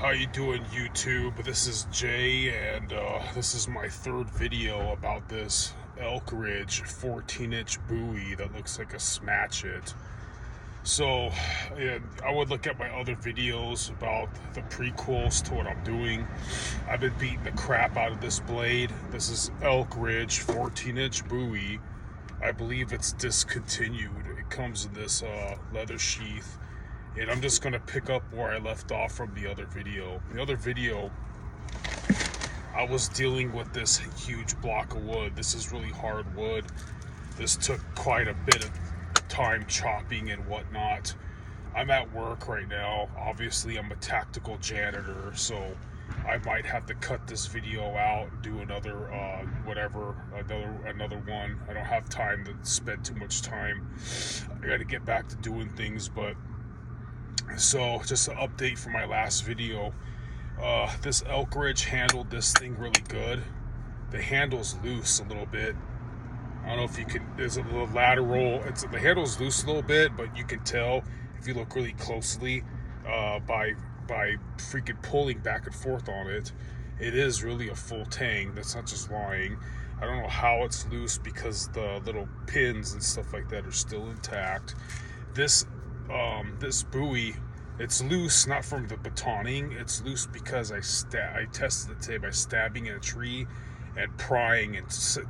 How you doing, YouTube? This is Jay, and this is my third video about this Elk Ridge 14-inch Bowie that looks like a smash it. So, I would look at my other videos about the prequels to what I'm doing. I've been beating the crap out of this blade. This is Elk Ridge 14-inch Bowie. I believe it's discontinued. It comes in this leather sheath. And I'm just going to pick up where I left off from the other video. The other video, I was dealing with this huge block of wood. This is really hard wood. This took quite a bit of time chopping and whatnot. I'm at work right now. Obviously, I'm a tactical janitor, so I might have to cut this video out and do another another one. I don't have time to spend too much time. I got to get back to doing things, but so just an update from my last video. This Elk Ridge handled this thing really good. The handle's loose a little bit. I don't know if you can, there's a little lateral, the handle's loose a little bit, but you can tell if you look really closely by freaking pulling back and forth on it. It is really a full tang. That's not just lying. I don't know how it's loose because the little pins and stuff like that are still intact. This Bowie, it's loose not from the batoning. It's loose because I tested it today by stabbing in a tree and prying and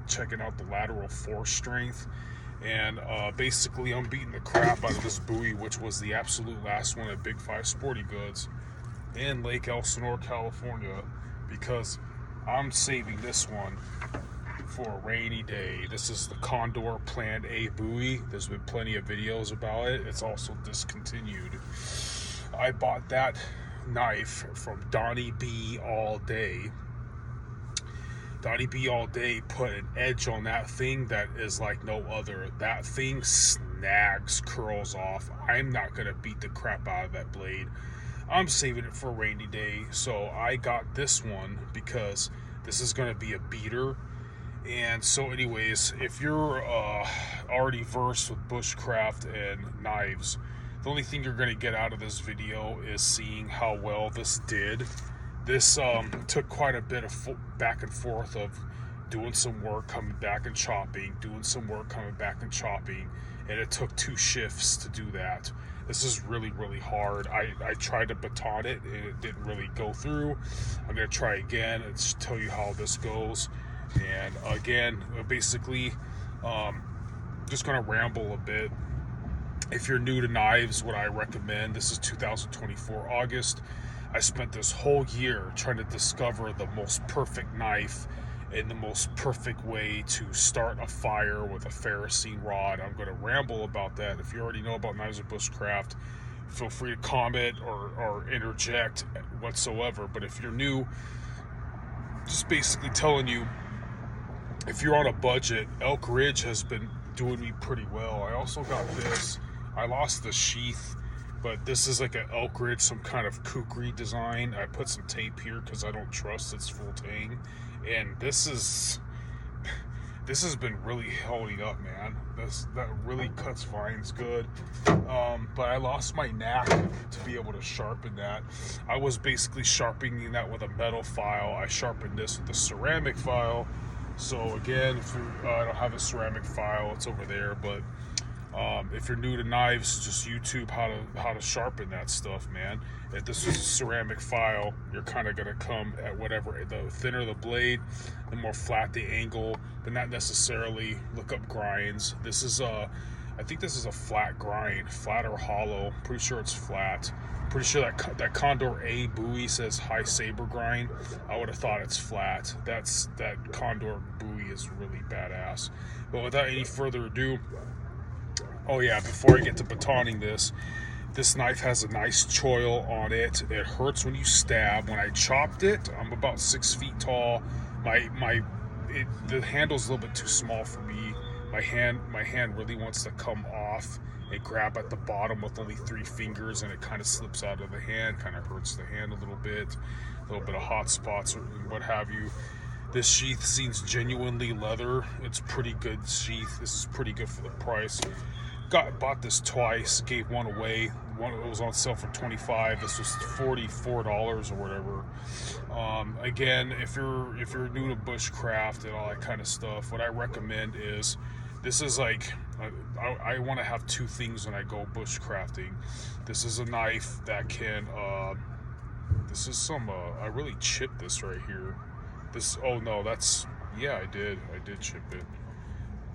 checking out the lateral force strength. And basically I'm beating the crap out of this Bowie, which was the absolute last one at Big 5 Sporty Goods in Lake Elsinore, California, because I'm saving this one for a rainy day. This is the Condor Plan A Bowie. There's been plenty of videos about it. It's also discontinued. I bought that knife from Donnie B All Day. Donnie B All Day put an edge on that thing that is like no other. That thing snags, curls off. I'm not gonna beat the crap out of that blade. I'm saving it for a rainy day. So I got this one because this is gonna be a beater. And so anyways, if you're already versed with bushcraft and knives, the only thing you're going to get out of this video is seeing how well this did. This took quite a bit of back and forth of doing some work, coming back and chopping, doing some work, coming back and chopping, and it took 2 shifts to do that. This is really, really hard. I tried to baton it, and it didn't really go through. I'm going to try again and tell you how this goes. And again, basically, just going to ramble a bit. If you're new to knives, what I recommend, this is 2024 August. I spent this whole year trying to discover the most perfect knife and the most perfect way to start a fire with a ferrocene rod. I'm going to ramble about that. If you already know about knives and bushcraft, feel free to comment or interject whatsoever. But if you're new, just basically telling you, if you're on a budget, Elk Ridge has been doing me pretty well. I also got this. I lost the sheath, but this is like an Elk Ridge, some kind of kukri design. I put some tape here because I don't trust its full tang. And this has been really holding up, man. That really cuts vines good. But I lost my knack to be able to sharpen that. I was basically sharpening that with a metal file. I sharpened this with a ceramic file. So again, if I don't have a ceramic file, it's over there. But if you're new to knives, just YouTube how to sharpen that stuff, man. If this is a ceramic file, you're kind of gonna come at whatever. The thinner the blade, the more flat the angle, but not necessarily. Look up grinds. This is I think this is a flat grind, flat or hollow. Pretty sure it's flat. Pretty sure that Condor A Bowie says high saber grind. I would have thought it's flat. That Condor Bowie is really badass. But without any further ado, oh yeah, before I get to batoning this knife has a nice choil on it. It hurts when you stab. When I chopped it, I'm about 6 feet tall. The handle's a little bit too small for me. My hand really wants to come off and grab at the bottom with only 3 fingers, and it kind of slips out of the hand, kind of hurts the hand a little bit of hot spots or what have you. This sheath seems genuinely leather. It's pretty good sheath. This is pretty good for the price. bought this twice, gave one away. One, it was on sale for $25. This was $44 or whatever. Again, if you're new to bushcraft and all that kind of stuff, what I recommend is, this is like, I want to have two things when I go bushcrafting. This is a knife that can, this is some, I really chipped this right here. This, oh no, that's, yeah, I did chip it.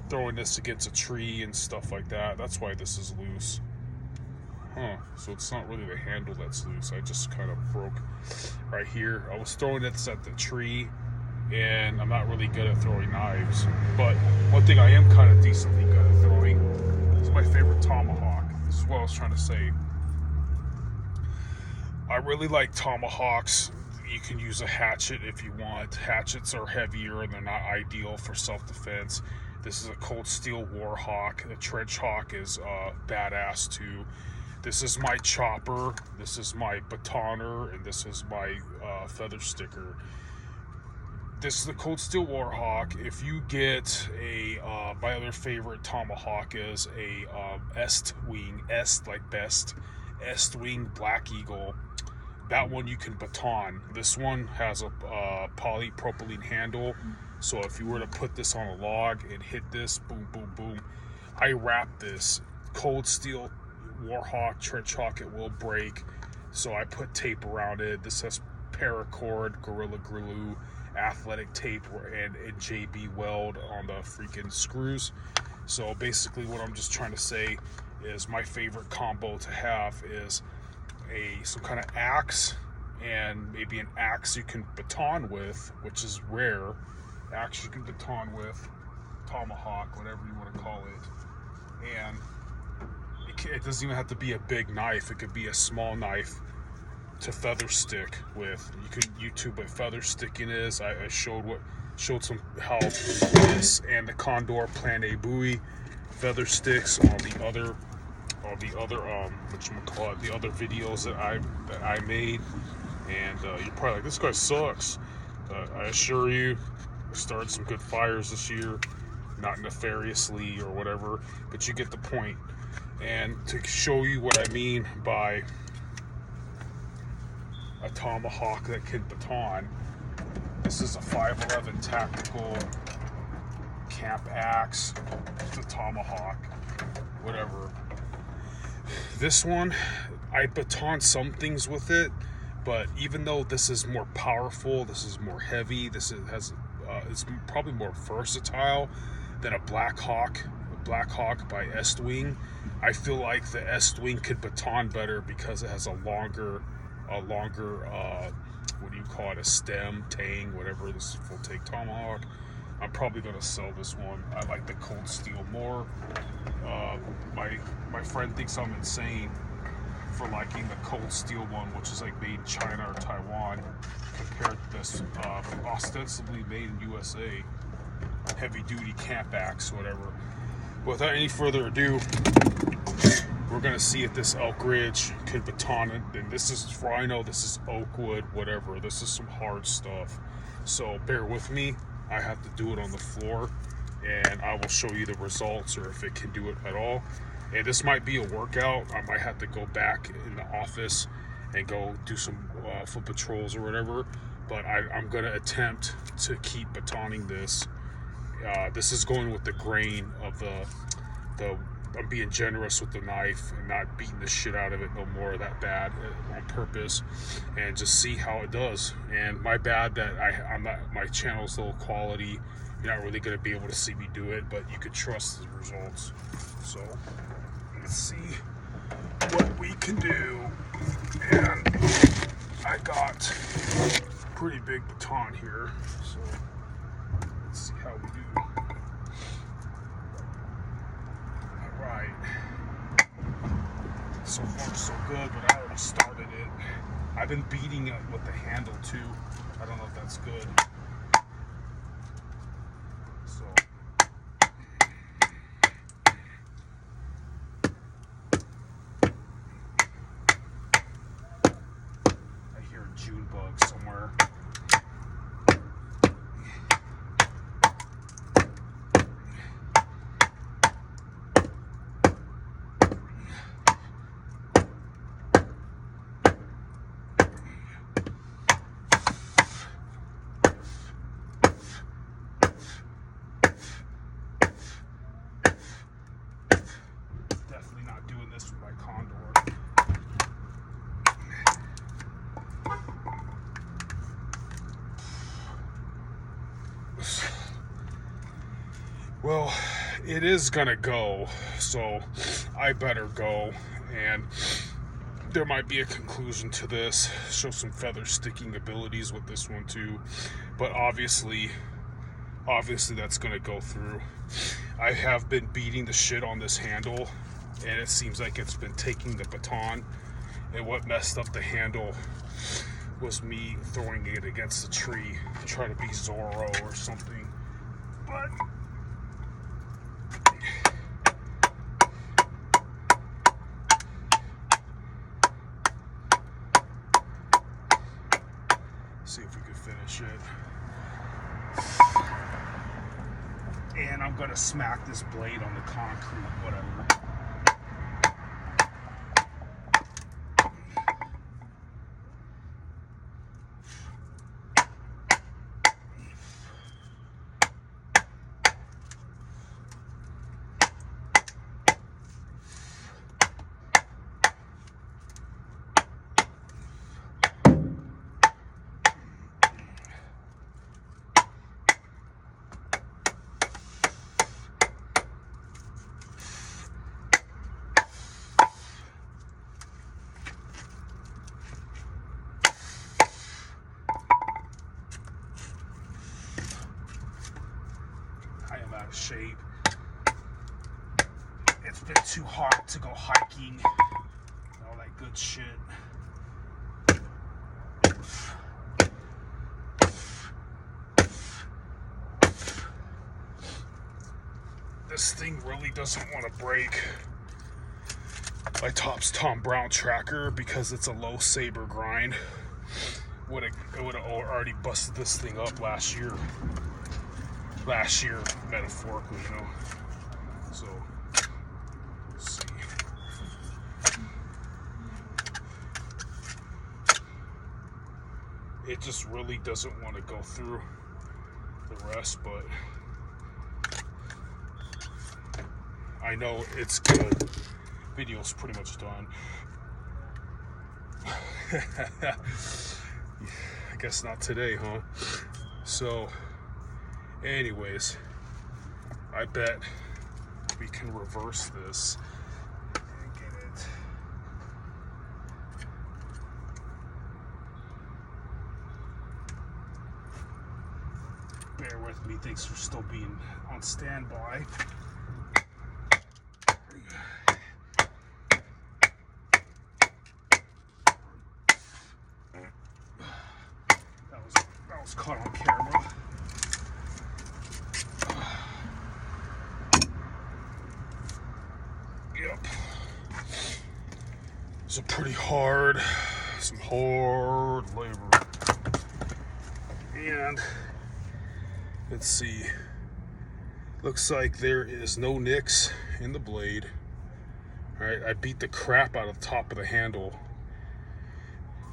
Throwing this against a tree and stuff like that. That's why this is loose. Huh, so it's not really the handle that's loose. I just kind of broke right here. I was throwing this at the tree, and I'm not really good at throwing knives. But one thing I am kind of decently good at throwing is my favorite tomahawk. This is what I was trying to say. I really like tomahawks. You can use a hatchet if you want. Hatchets are heavier and they're not ideal for self-defense. This is a cold steel war hawk. The trench hawk is badass too. This is my chopper, this is my batoner, and this is my feather sticker. This is the cold steel war hawk. If you get a, my other favorite tomahawk is a Est wing, Est like best, Est wing black eagle. That one you can baton. This one has a polypropylene handle. So if you were to put this on a log and hit this, boom, boom, boom. I wrap this cold steel Warhawk, trench hawk, it will break. So I put tape around it. This has paracord, Gorilla Glue, athletic tape, and JB weld on the freaking screws. So basically what I'm just trying to say is my favorite combo to have is some kind of axe, and maybe an axe you can baton with, which is rare. Axe you can baton with, tomahawk, whatever you want to call it. And it doesn't even have to be a big knife. It could be a small knife to feather stick with. You could YouTube what feather sticking is. I showed some how this and the Condor Plan A Bowie feather sticks on the other the other videos that I made. And you're probably like, this guy sucks. I assure you, I started some good fires this year, not nefariously or whatever, but you get the point. And to show you what I mean by a tomahawk that can baton, this is a 511 tactical camp axe. It's a tomahawk, whatever. This one, I baton some things with it, but even though this is more powerful, this is more heavy, it's probably more versatile than a Black Hawk by Est Wing. I feel like the Est Wing could baton better because it has a longer what do you call it, a stem, tang, whatever. This is full take tomahawk. I'm probably gonna sell this one. I like the cold steel more. My friend thinks I'm insane for liking the cold steel one, which is like made in China or Taiwan, compared to this ostensibly made in USA heavy duty camp axe, whatever. Without any further ado, we're gonna see if this Elk Ridge can baton it. And this is, for I know, this is oak wood, whatever. This is some hard stuff. So bear with me. I have to do it on the floor, and I will show you the results, or if it can do it at all. And this might be a workout. I might have to go back in the office and go do some foot patrols or whatever. But I'm gonna attempt to keep batoning this. This is going with the grain of the I'm being generous with the knife and not beating the shit out of it no more that bad on purpose, and just see how it does. And my bad that my channel's low quality. You're not really going to be able to see me do it, but you could trust the results. So let's see what we can do. And I got a pretty big baton here, so let's see how we do. Alright. So far so good, but I already started it. I've been beating it with the handle too. I don't know if that's good. So I hear a June bug somewhere. Well, it is gonna go, so I better go, and there might be a conclusion to this. Show some feather sticking abilities with this one too, but obviously that's gonna go through. I have been beating the shit on this handle, and it seems like it's been taking the baton, and what messed up the handle was me throwing it against the tree to try to be Zorro or something. But see if we can finish it. And I'm gonna smack this blade on the concrete, whatever. Out of shape. It's been too hot to go hiking. All that good shit. This thing really doesn't want to break. My Topps Tom Brown tracker, because it's a low saber grind, it would have already busted this thing up last year, metaphorically, you know. So, let's see. It just really doesn't want to go through the rest, but I know it's good. Video's pretty much done. I guess not today, huh? So, anyways, I bet we can reverse this and get it. Bear with me, thanks for still being on standby. That was caught on camera. Yep. It's a pretty hard, some hard labor. And let's see. Looks like there is no nicks in the blade. All right, I beat the crap out of the top of the handle.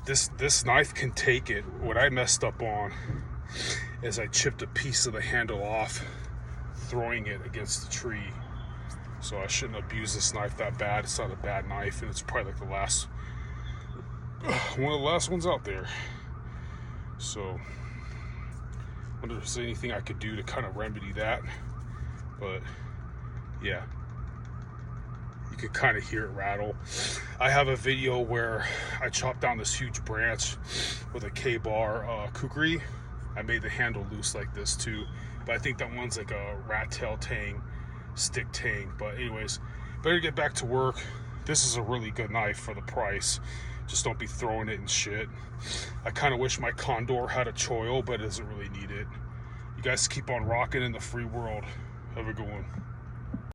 This knife can take it. What I messed up on is I chipped a piece of the handle off, throwing it against the tree. So I shouldn't abuse this knife that bad. It's not a bad knife, and it's probably like one of the last ones out there. So I wonder if there's anything I could do to kind of remedy that. But yeah, you could kind of hear it rattle. I have a video where I chopped down this huge branch with a K-bar kukri. I made the handle loose like this too, but I think that one's like a rat tail tang, stick tang. But anyways, better get back to work. This is a really good knife for the price. Just don't be throwing it in shit. I kind of wish my Condor had a choil, but it doesn't really need it. You guys keep on rocking in the free world. Have a good one.